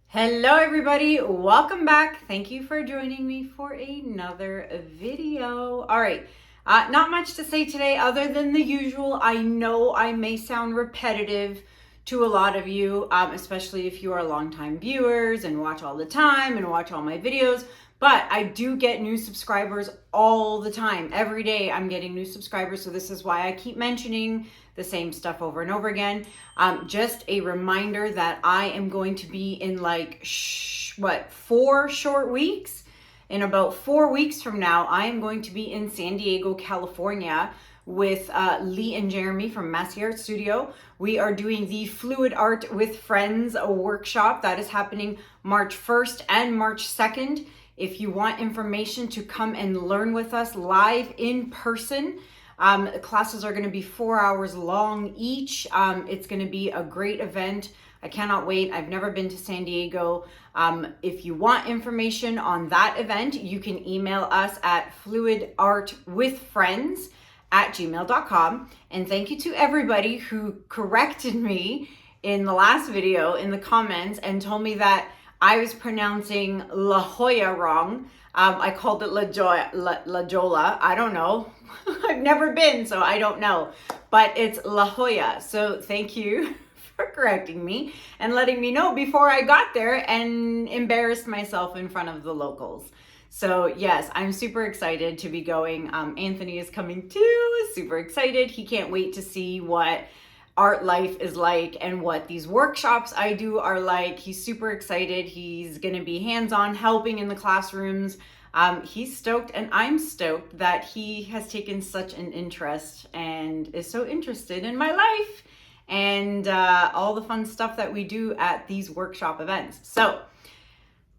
Hello everybody, welcome back. Thank you for joining me for another video. All right, not much to say today other than the usual. I know I may sound repetitive to a lot of you, especially if you are longtime viewers and watch all the time and watch all my videos, but I do get new subscribers all the time. Every day I'm getting new subscribers, so this is why I keep mentioning the same stuff over and over again. Just a reminder that I am going to be in 4 short weeks. In about 4 weeks from now, I am going to be in San Diego, California with Lee and Jeremy from Massey Art Studio. We are doing the Fluid Art with Friends workshop that is happening March 1st and March 2nd. If you want information to come and learn with us live in person, classes are going to be 4 hours long each. It's going to be a great event. I cannot wait. I've never been to San Diego. If you want information on that event, you can email us at fluidartwithfriends@gmail.com. And thank you to everybody who corrected me in the last video in the comments and told me that I was pronouncing La Jolla wrong. I called it La Jolla. I don't know. I've never been, so I don't know. But it's La Jolla. So thank you for correcting me and letting me know before I got there and embarrassed myself in front of the locals. So yes, I'm super excited to be going. Anthony is coming too. Super excited. He can't wait to see what art life is like and what these workshops I do are like. He's super excited. He's going to be hands-on helping in the classrooms. He's stoked and I'm stoked that he has taken such an interest and is so interested in my life and all the fun stuff that we do at these workshop events. So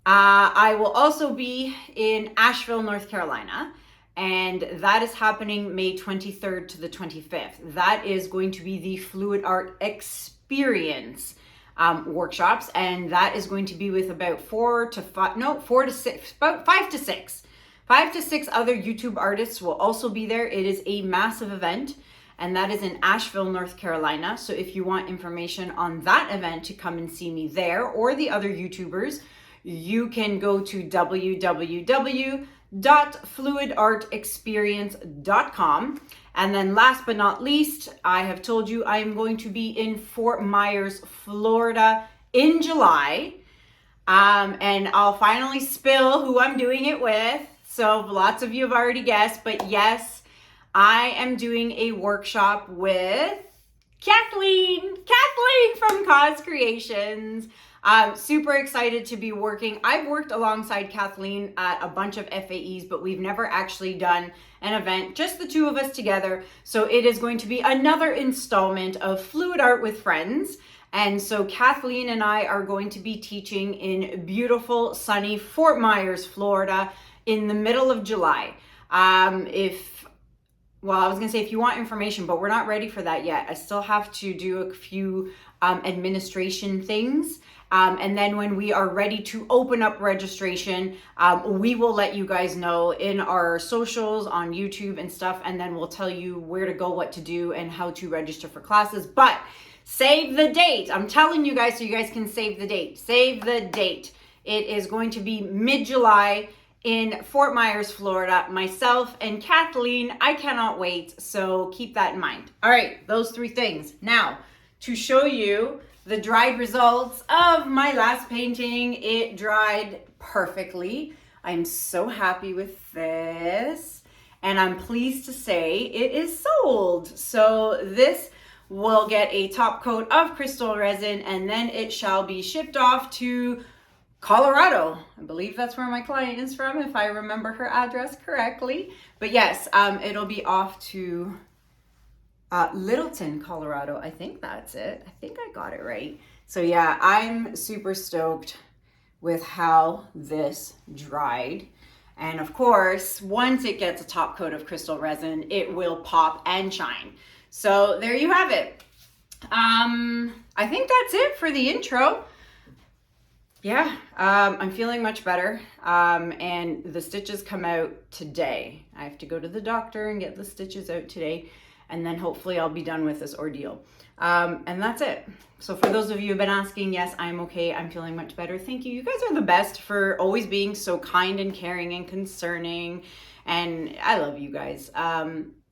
I will also be in Asheville, North Carolina, and that is happening May 23rd to the 25th. That is going to be the Fluid Art Experience workshops, and that is going to be with about 5 to 6 other YouTube artists will also be there. It is a massive event, and that is in Asheville, North Carolina. So if you want information on that event to come and see me there or the other YouTubers, you can go to www.fluidartexperience.com. And then last but not least, I have told you I am going to be in Fort Myers, Florida in July. And I'll finally spill who I'm doing it with. So lots of you have already guessed, but yes, I am doing a workshop with Kathleen from Cause Creations. I'm super excited to be working. I've worked alongside Kathleen at a bunch of FAEs, but we've never actually done an event, just the two of us together. So it is going to be another installment of Fluid Art with Friends. And so Kathleen and I are going to be teaching in beautiful, sunny Fort Myers, Florida in the middle of July. I was gonna say if you want information, but we're not ready for that yet. I still have to do a few administration things. And then when we are ready to open up registration, we will let you guys know in our socials on YouTube and stuff. And then we'll tell you where to go, what to do, and how to register for classes. But save the date. I'm telling you guys so you guys can save the date. Save the date. It is going to be mid-July in Fort Myers, Florida. Myself and Kathleen, I cannot wait. So keep that in mind. All right, those 3 things. Now, to show you the dried results of my last painting. It dried perfectly. I'm so happy with this. And I'm pleased to say it is sold. So this will get a top coat of crystal resin and then it shall be shipped off to Colorado. I believe that's where my client is from, if I remember her address correctly. But yes, it'll be off to Littleton, Colorado. I think that's it. I think I got it right. So yeah, I'm super stoked with how this dried. And of course, once it gets a top coat of crystal resin, it will pop and shine. So there you have it. I think that's it for the intro. Yeah, I'm feeling much better. And the stitches come out today. I have to go to the doctor and get the stitches out today. and then hopefully I'll be done with this ordeal. And that's it. So for those of you who've been asking, yes, I'm okay. I'm feeling much better. Thank you. You guys are the best for always being so kind and caring and concerning. And I love you guys.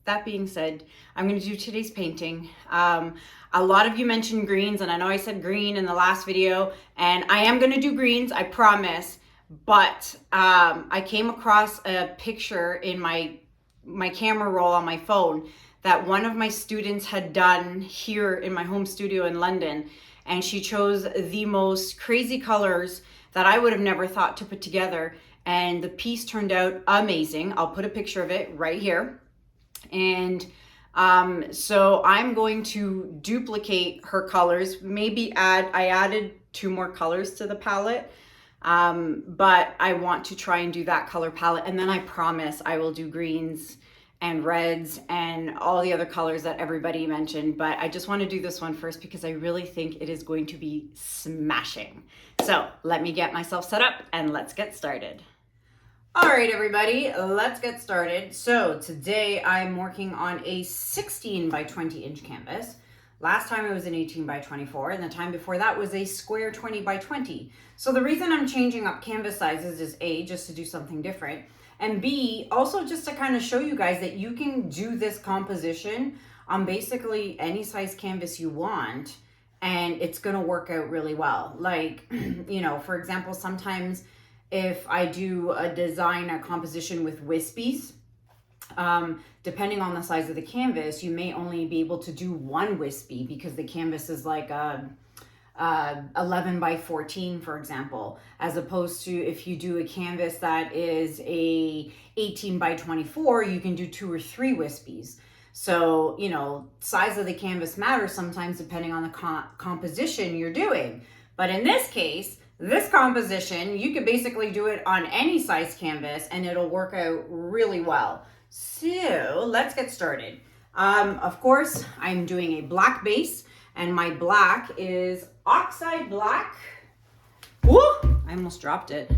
That being said, I'm going to do today's painting. A lot of you mentioned greens, and I know I said green in the last video, and I am going to do greens, I promise. But I came across a picture in my camera roll on my phone that one of my students had done here in my home studio in London, and she chose the most crazy colors that I would have never thought to put together, and the piece turned out amazing. I'll put a picture of it right here. And so I'm going to duplicate her colors, maybe I added 2 more colors to the palette, but I want to try and do that color palette, and then I promise I will do greens and reds and all the other colors that everybody mentioned. But I just want to do this one first because I really think it is going to be smashing. So let me get myself set up and let's get started. All right, everybody, let's get started. So today I'm working on a 16 by 20 inch canvas. Last time it was an 18 by 24, and the time before that was a square 20 by 20. So the reason I'm changing up canvas sizes is A, just to do something different, and B, also just to kind of show you guys that you can do this composition on basically any size canvas you want, and it's gonna work out really well. Like, you know, for example, sometimes if I do a composition with wispies, depending on the size of the canvas, you may only be able to do one wispy because the canvas is like 11 by 14, for example, as opposed to if you do a canvas that is a 18 by 24, you can do 2 or 3 wispies. So, you know, size of the canvas matters sometimes depending on the composition you're doing. But in this case, this composition, you could basically do it on any size canvas and it'll work out really well. So let's get started. Of course, I'm doing a black base, and my black is Oxide black. Woo! I almost dropped it.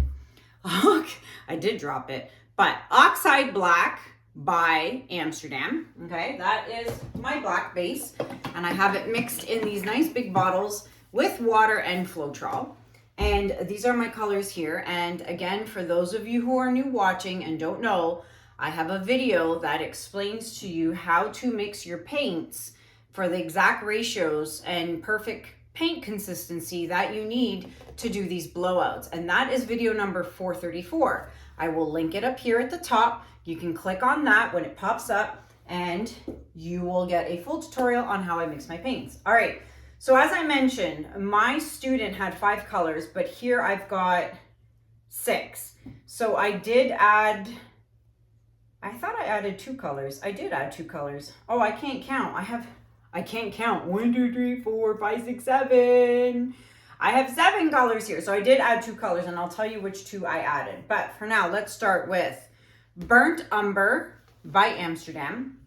I did drop it, but Oxide black by Amsterdam. Okay, that is my black base, and I have it mixed in these nice big bottles with water and Floetrol. And these are my colors here. And again, for those of you who are new watching and don't know, I have a video that explains to you how to mix your paints for the exact ratios and perfect paint consistency that you need to do these blowouts. And that is video number 434. I will link it up here at the top. You can click on that when it pops up and you will get a full tutorial on how I mix my paints. All right. So as I mentioned, my student had 5 colors, but here I've got 6. So I did add, I thought I added 2 colors. I did add 2 colors. Oh, I can't count. I can't count. 1, 2, 3, 4, 5, 6, 7. I have 7 colors here. So I did add 2 colors, and I'll tell you which 2 I added. But for now, let's start with Burnt Umber by Amsterdam.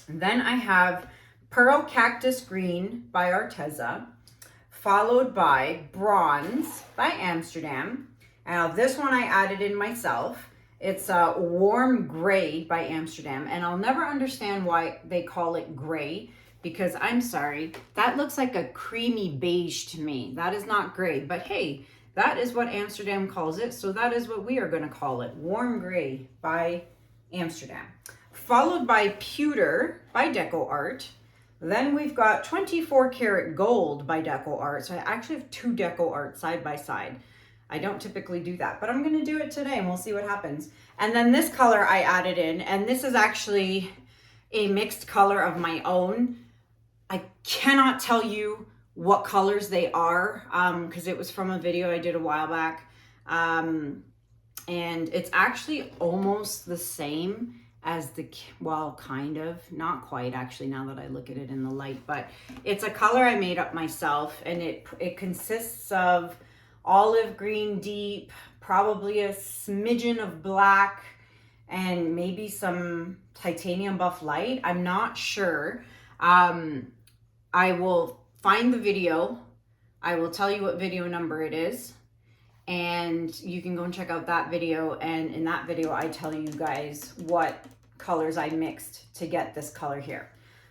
Then I have Pearl Cactus Green by Arteza, followed by Bronze by Amsterdam. Now this one I added in myself. It's a Warm Gray by Amsterdam, and I'll never understand why they call it gray, because I'm sorry, that looks like a creamy beige to me. That is not gray, but hey, that is what Amsterdam calls it, so that is what we are going to call it, Warm Gray by Amsterdam. Followed by Pewter by DecoArt. Then we've got 24 Karat Gold by DecoArt. So I actually have 2 DecoArt side by side. I don't typically do that, but I'm going to do it today and we'll see what happens. And then this color I added in, and this is actually a mixed color of my own. I cannot tell you what colors they are because it was from a video I did a while back. And it's actually almost the same as the, well, kind of, not quite actually now that I look at it in the light, but it's a color I made up myself, and it consists of olive green deep, probably a smidgen of black, and maybe some titanium buff light. I'm not sure. I will find the video. I will tell you what video number it is, and you can go and check out that video. And in that video, I tell you guys what colors I mixed to get this color here.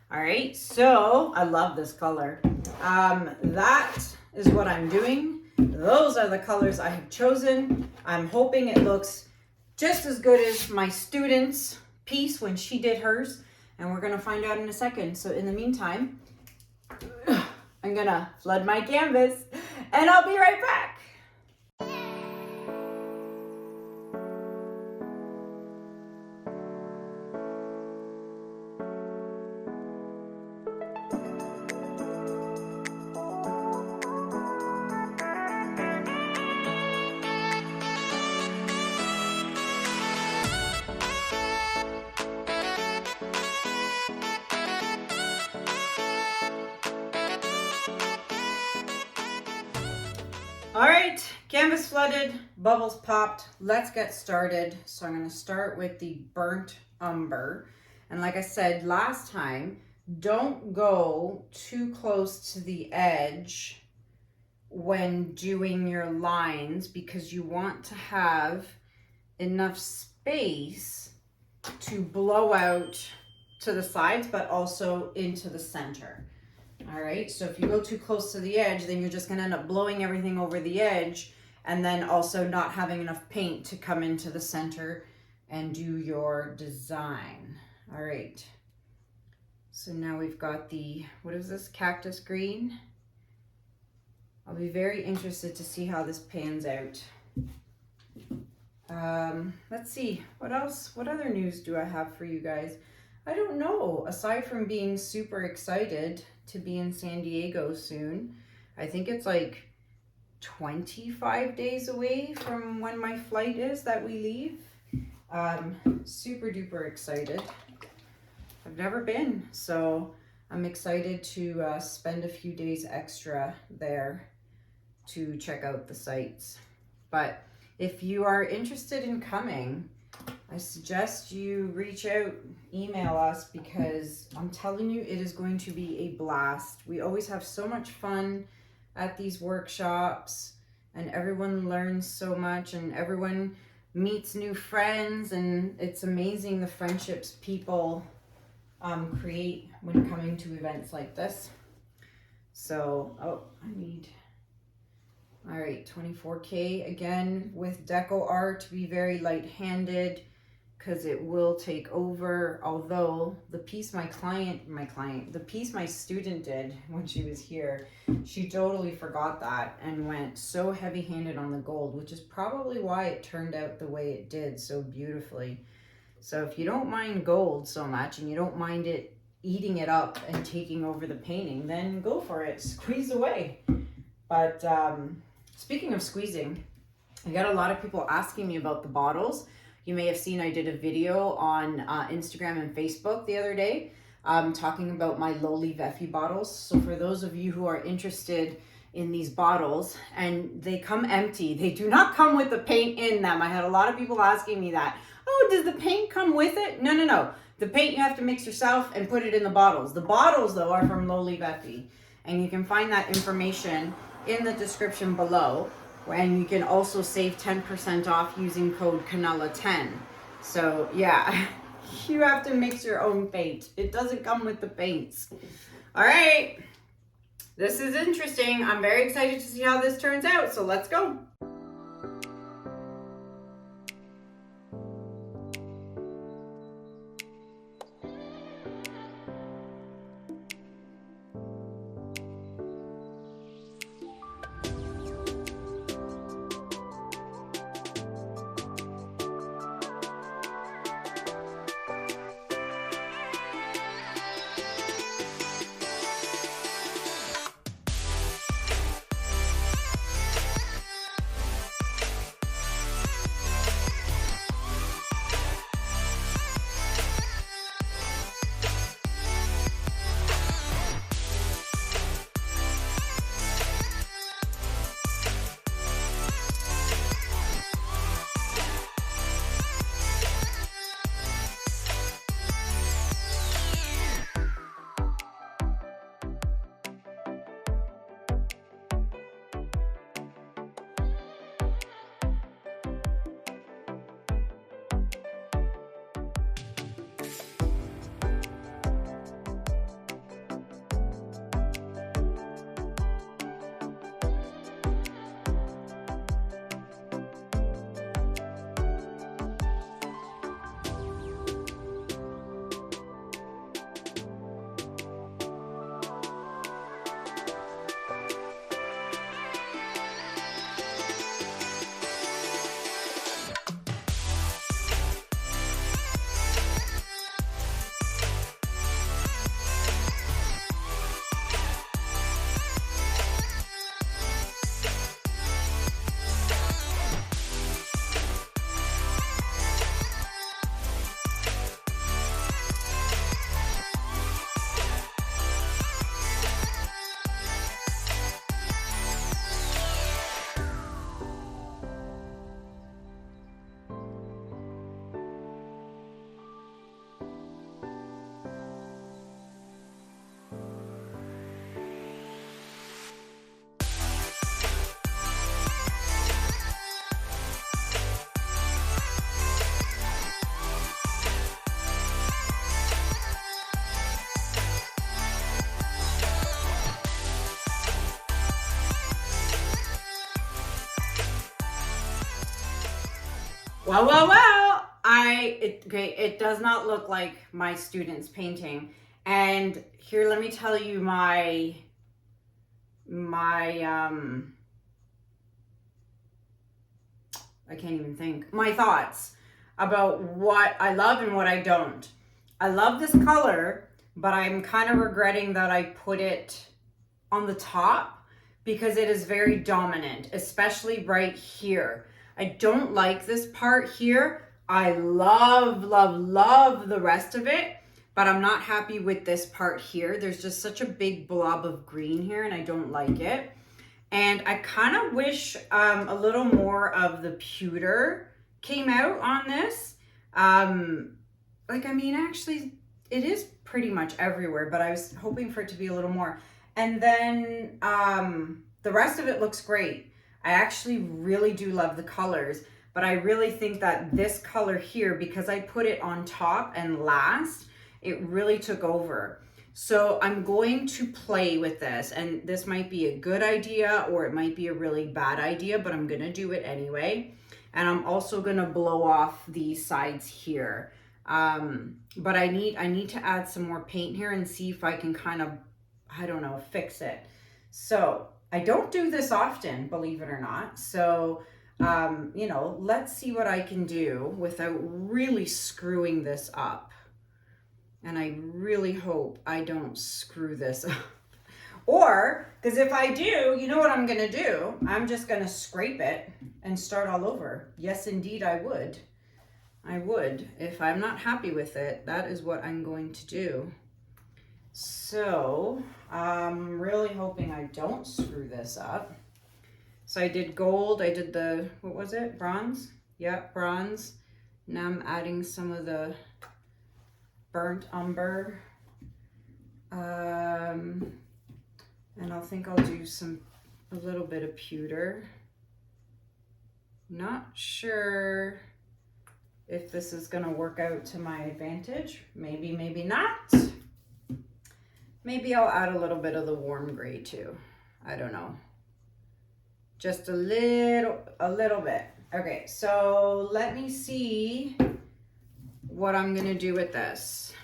All right, so I love this color. That is what I'm doing. Those are the colors I have chosen. I'm hoping it looks just as good as my student's piece when she did hers, and we're gonna find out in a second. So in the meantime, I'm gonna flood my canvas and I'll be right back. All right, canvas flooded, bubbles popped. Let's get started. So I'm gonna start with the burnt umber. And like I said last time, don't go too close to the edge when doing your lines because you want to have enough space to blow out to the sides, but also into the center. All right, so if you go too close to the edge, then you're just gonna end up blowing everything over the edge and then also not having enough paint to come into the center and do your design. All right, so now we've got the, what is this, cactus green? I'll be very interested to see how this pans out. Let's see, what else, what other news do I have for you guys? I don't know, aside from being super excited to be in San Diego soon. I think it's like 25 days away from when my flight is that we leave. Super duper excited. I've never been, so I'm excited to spend a few days extra there to check out the sites. But if you are interested in coming, I suggest you reach out, email us, because I'm telling you, it is going to be a blast. We always have so much fun at these workshops, and everyone learns so much, and everyone meets new friends, and it's amazing the friendships people create when coming to events like this. So, all right, 24K again with DecoArt. Be very light-handed because it will take over. Although the piece the piece my student did when she was here, she totally forgot that and went so heavy-handed on the gold, which is probably why it turned out the way it did so beautifully. So if you don't mind gold so much and you don't mind it eating it up and taking over the painting, then go for it, squeeze away. But speaking of squeezing, I got a lot of people asking me about the bottles. You may have seen I did a video on Instagram and Facebook the other day talking about my Lolivefe bottles. So for those of you who are interested in these bottles, and they come empty, they do not come with the paint in them. I had a lot of people asking me that. Oh, does the paint come with it? No, no, no. The paint you have to mix yourself and put it in the bottles. The bottles though are from Lolivefe, and you can find that information in the description below, and you can also save 10% off using code Kanella 10. So yeah, you have to mix your own paint. It doesn't come with the paints. All right, this is interesting. I'm very excited to see how this turns out, so let's go. Well. It does not look like my student's painting. And here, let me tell you my I can't even think. My thoughts about what I love and what I don't. I love this color, but I'm kind of regretting that I put it on the top because it is very dominant, especially right here. I don't like this part here. I love the rest of it, but I'm not happy with this part here. There's just such a big blob of green here and I don't like it. And I kind of wish a little more of the pewter came out on this. Actually, it is pretty much everywhere, but I was hoping for it to be a little more. And then the rest of it looks great. I actually really do love the colors, but I really think that this color here, because I put it on top and last, it really took over. So I'm going to play with this, and this might be a good idea or it might be a really bad idea, but I'm gonna do it anyway. And I'm also gonna blow off these sides here. But I need to add some more paint here and see if I can kind of, I don't know, fix it. So I don't do this often, believe it or not. So, you know, let's see what I can do without really screwing this up. And I really hope I don't screw this up. Or, because if I do, you know what I'm gonna do? I'm just gonna scrape it and start all over. Yes, indeed, I would. I would. If I'm not happy with it, that is what I'm going to do. So, I'm really hoping I don't screw this up. So I did gold, I did the, what was it? Bronze? Yep, bronze. Now I'm adding some of the burnt umber, and I think I'll do a little bit of pewter. Not sure if this is gonna work out to my advantage. Maybe, maybe not. Maybe I'll add a little bit of the warm gray too. I don't know. Just a little bit. Okay, so let me see what I'm gonna do with this.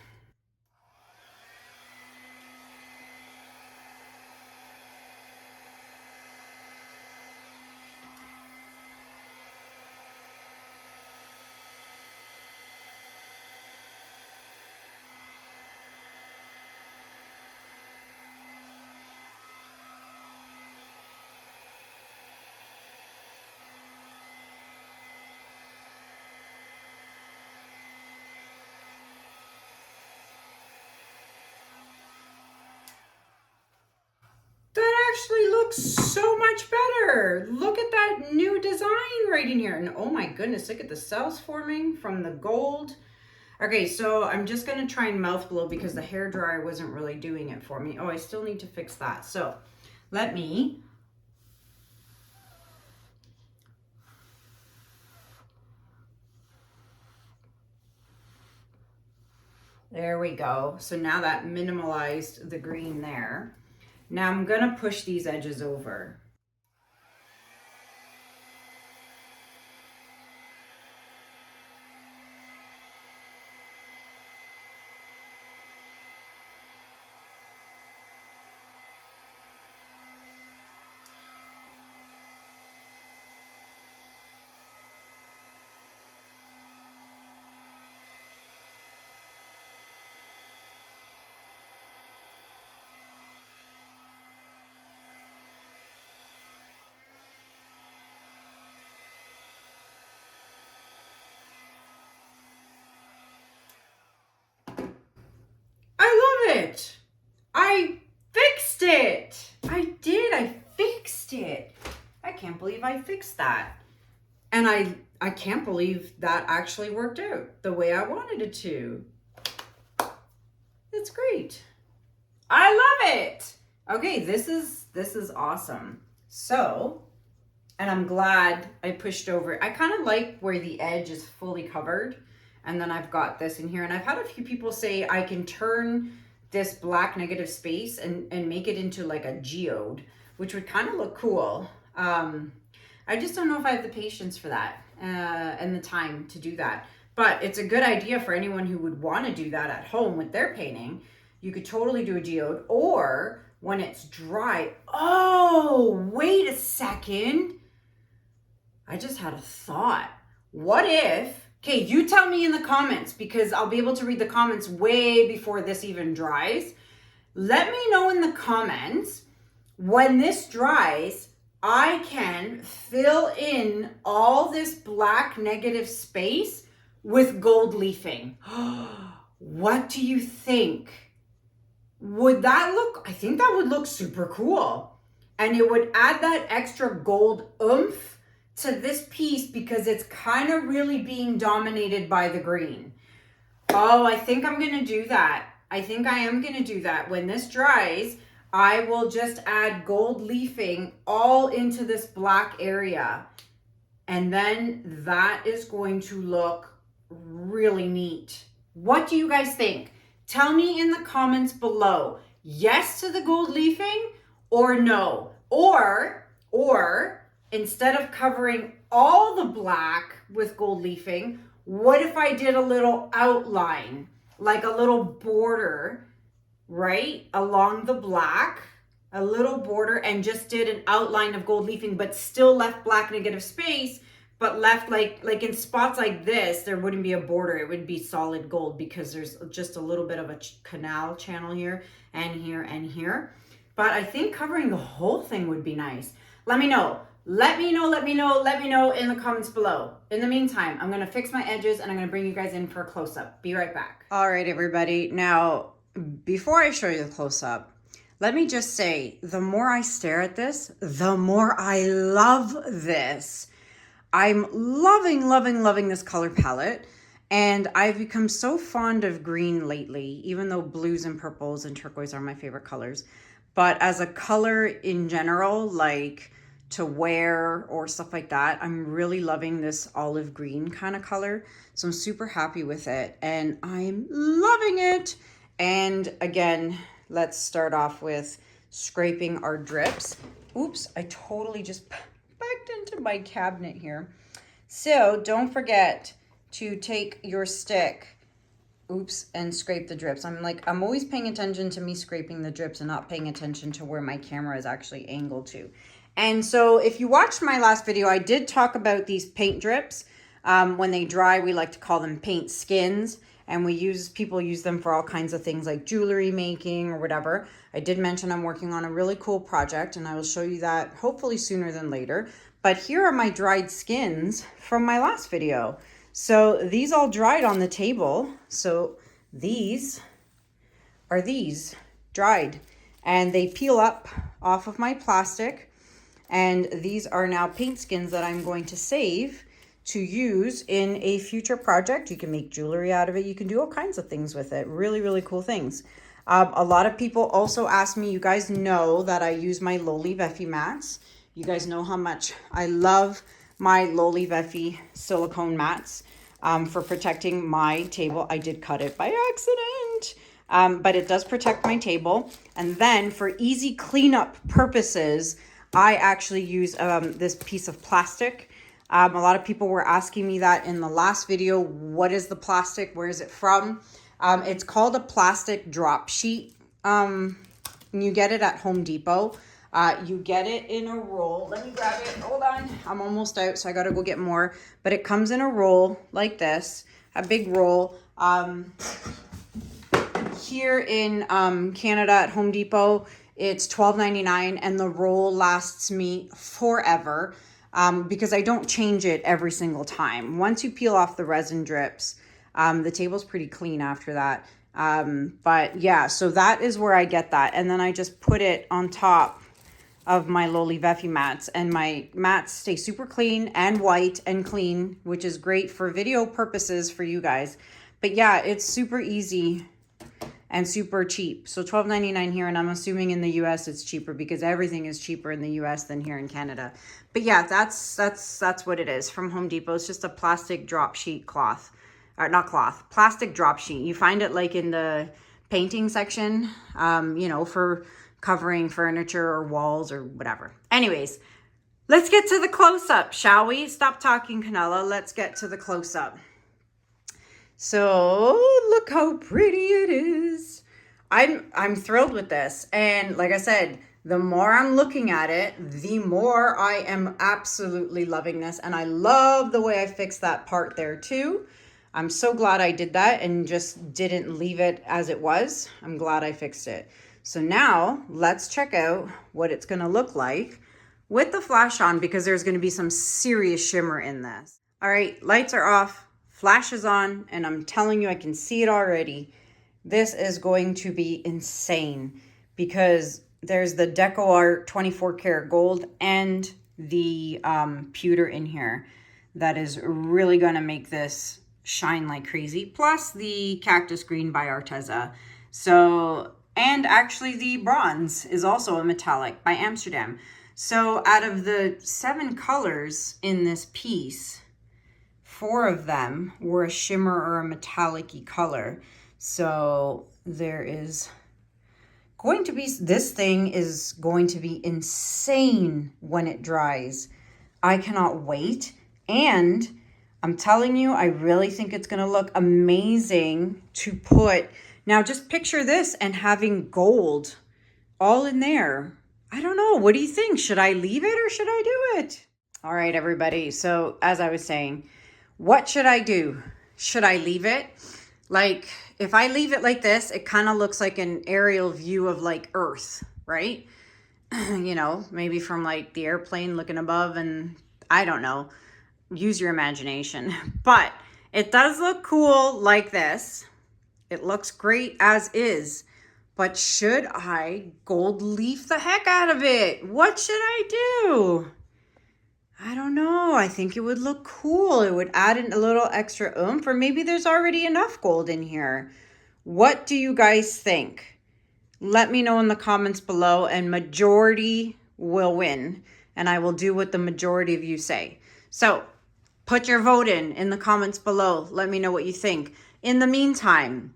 Actually looks so much better. Look at that new design right in here. And oh my goodness, look at the cells forming from the gold. Okay, so I'm just gonna try and mouth blow because the hairdryer wasn't really doing it for me. Oh, I still need to fix that. So let me there we go. So now that minimalized the green there. Now I'm gonna push these edges over. It. I fixed it. I did. I fixed it. I can't believe I fixed that. And I can't believe that actually worked out the way I wanted it to. It's great. I love it. Okay, this is awesome. So, and I'm glad I pushed over. I kind of like where the edge is fully covered. And then I've got this in here. And I've had a few people say I can turn this black negative space and make it into like a geode, which would kind of look cool. I just don't know if I have the patience for that. and the time to do that. But it's a good idea for anyone who would want to do that at home with their painting. You could totally do a geode, or when it's dry. Oh, wait a second. I just had a thought. What if, okay, you tell me in the comments, because I'll be able to read the comments way before this even dries. Let me know in the comments, when this dries, I can fill in all this black negative space with gold leafing. What do you think? Would that look, I think that would look super cool. And it would add that extra gold oomph to this piece, because it's kind of really being dominated by the green. Oh, I think I'm going to do that. I think I am going to do that. When this dries, I will just add gold leafing all into this black area. And then that is going to look really neat. What do you guys think? Tell me in the comments below. Yes to the gold leafing or no? Or instead of covering all the black with gold leafing, what if I did a little outline, like a little border, right, along the black, a little border, and just did an outline of gold leafing, but still left black negative space, but left like in spots like this, there wouldn't be a border. It would be solid gold, because there's just a little bit of a canal channel here and here and here. But I think covering the whole thing would be nice. Let me know. Let me know in the comments below. In the meantime, I'm going to fix my edges and I'm going to bring you guys in for a close-up. Be right back. All right, everybody. Now, before I show you the close-up, let me just say, the more I stare at this, the more I love this. I'm loving this color palette. And I've become so fond of green lately, even though blues and purples and turquoise are my favorite colors. But as a color in general, like to wear or stuff like that, I'm really loving this olive green kind of color. So I'm super happy with it and I'm loving it. And again, let's start off with scraping our drips. Oops, I totally just backed into my cabinet here. So don't forget to take your stick, oops, and scrape the drips. I'm always paying attention to me scraping the drips and not paying attention to where my camera is actually angled to. And so if you watched my last video, I did talk about these paint drips. When they dry, we like to call them paint skins. And people use them for all kinds of things like jewelry making or whatever. I did mention I'm working on a really cool project and I will show you that hopefully sooner than later. But here are my dried skins from my last video. So these all dried on the table. So these are dried and they peel up off of my plastic. And these are now paint skins that I'm going to save to use in a future project. You can make jewelry out of it. You can do all kinds of things with it. Really cool things. A lot of people also ask me, you guys know that I use my Lolivefe mats. You guys know how much I love my Lolivefe silicone mats for protecting my table. I did cut it by accident, but it does protect my table. And then for easy cleanup purposes, I actually use this piece of plastic. A lot of people were asking me that in the last video. What is the plastic? Where is it from? It's called a plastic drop sheet. You get it at Home Depot. You get it in a roll. Let me grab it. Hold on. I'm almost out, so I got to go get more. But it comes in a roll like this, a big roll. Here in Canada at Home Depot, it's $12.99 and the roll lasts me forever because I don't change it every single time. Once you peel off the resin drips, the table's pretty clean after that. But yeah, so that is where I get that. And then I just put it on top of my Lolivefe mats, and my mats stay super clean and white and clean, which is great for video purposes for you guys. But yeah, it's super easy and super cheap. So $12.99 here, and I'm assuming in the US it's cheaper because everything is cheaper in the US than here in Canada. But yeah, that's what it is from Home Depot. It's just a plastic drop sheet cloth. Or not cloth, plastic drop sheet. You find it like in the painting section, you know, for covering furniture or walls or whatever. Anyways, let's get to the close-up, shall we? Stop talking, Kanella. Let's get to the close-up. So look how pretty it is. I'm thrilled with this. And like I said, the more I'm looking at it, the more I am absolutely loving this. And I love the way I fixed that part there too. I'm so glad I did that and just didn't leave it as it was. I'm glad I fixed it. So now let's check out what it's gonna look like with the flash on, because there's gonna be some serious shimmer in this. All right, lights are off, flash is on, and I'm telling you, I can see it already. This is going to be insane because there's the DecoArt 24 karat gold and the pewter in here that is really gonna make this shine like crazy. Plus the Cactus green by Arteza. So, and actually the bronze is also a metallic by Amsterdam. So out of the 7 colors in this piece, 4 of them were a shimmer or a metallic-y color. So there is going to be, this thing is going to be insane when it dries. I cannot wait. And I'm telling you, I really think it's gonna look amazing to put, now just picture this and having gold all in there. I don't know, what do you think? Should I leave it or should I do it? All right, everybody, so as I was saying, what should I do? Should I leave it? Like, if I leave it like this, it kind of looks like an aerial view of like Earth, right? You know, maybe from like the airplane looking above, and I don't know, use your imagination. But it does look cool like this. It looks great as is. But should I gold leaf the heck out of it? What should I do? I don't know. I think it would look cool. It would add in a little extra oomph, or maybe there's already enough gold in here. What do you guys think? Let me know in the comments below, and majority will win. And I will do what the majority of you say. So put your vote in the comments below. Let me know what you think. In the meantime,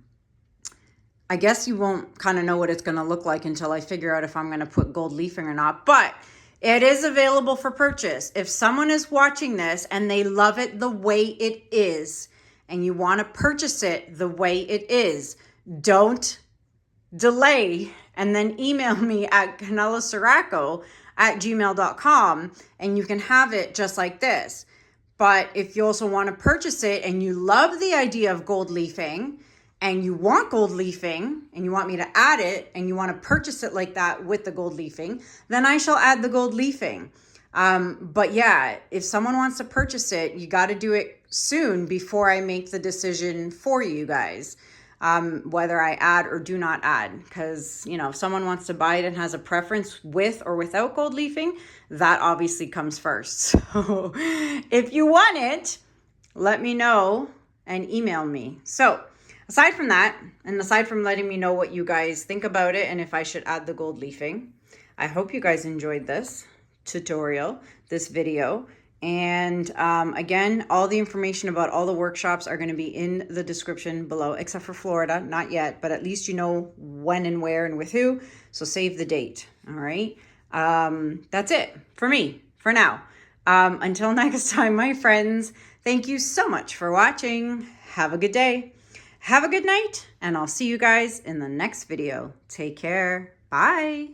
I guess you won't kind of know what it's going to look like until I figure out if I'm going to put gold leafing or not. But it is available for purchase. If someone is watching this and they love it the way it is, and you want to purchase it the way it is, don't delay and then email me at canellaciraco@gmail.com and you can have it just like this. But if you also want to purchase it and you love the idea of gold leafing and you want gold leafing and you want me to add it and you want to purchase it like that with the gold leafing, then I shall add the gold leafing. But yeah, if someone wants to purchase it, you got to do it soon before I make the decision for you guys, whether I add or do not add. Because, you know, if someone wants to buy it and has a preference with or without gold leafing, that obviously comes first. So if you want it, let me know and email me. So aside from that, and aside from letting me know what you guys think about it and if I should add the gold leafing, I hope you guys enjoyed this tutorial, this video. And again, all the information about all the workshops are going to be in the description below, except for Florida, not yet, but at least you know when and where and with who. So save the date. All right. That's it for me for now. Until next time, my friends, thank you so much for watching. Have a good day. Have a good night, and I'll see you guys in the next video. Take care. Bye.